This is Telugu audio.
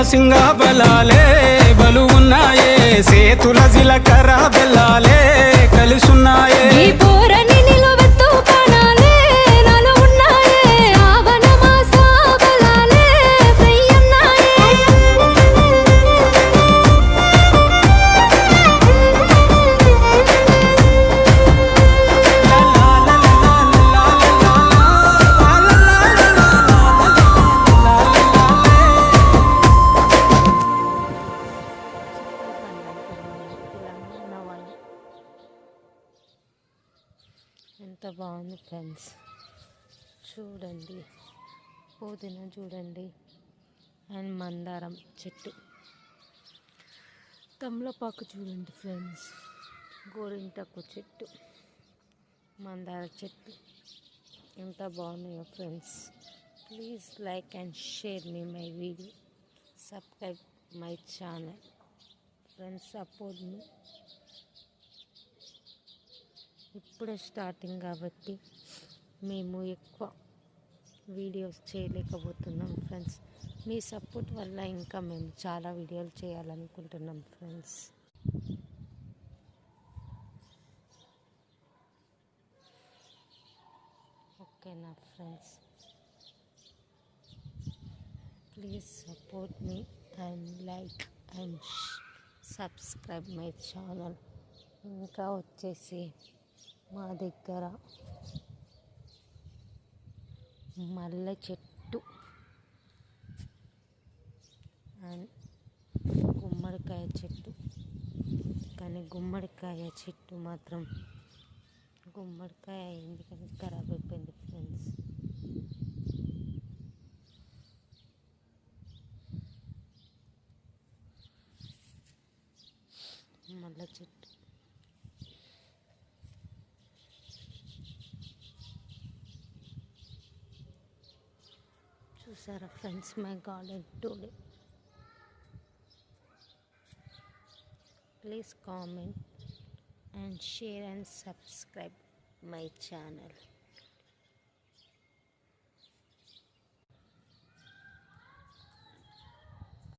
సింగ బలాలే బలు ఉన్నాయే సేతుల జిలకర్ర బెల్లాలే కలిసున్నాయే ఈ పోరని నిలువెత్తు కణాలే నాలో ఉన్నాయే ఆవన మాస బలాలే ఫ్రయ్యన్నాయే ఎంత బాగుంది ఫ్రెండ్స్, చూడండి పుదీనా చూడండి, అండ్ మందారం చెట్టు, తమలపాకు చూడండి ఫ్రెండ్స్, గోరింటాకు చెట్టు, మందార చెట్టు ఎంత బాగున్నాయో friends. Please like and share me my video, subscribe my channel friends, support me. ఇప్పుడే స్టార్టింగ్ కాబట్టి మేము ఎక్కువ వీడియోస్ చేయలేకపోతున్నాం ఫ్రెండ్స్. మీ సపోర్ట్ వల్ల ఇంకా మేము చాలా వీడియోలు చేయాలనుకుంటున్నాం ఫ్రెండ్స్. ఓకేనా friends, please support me and like and subscribe my channel. ఇంకా వచ్చేసి మా దగ్గర మల్లె చెట్టు అండ్ గుమ్మడికాయ చెట్టు, కానీ గుమ్మడికాయ చెట్టు మాత్రం గుమ్మడికాయ ఎందుకని ఖరాబ్ అయిపోయింది ఫ్రెండ్స్. మల్లె చెట్టు చూసారా friends, my garden today. Please comment and share and subscribe my channel.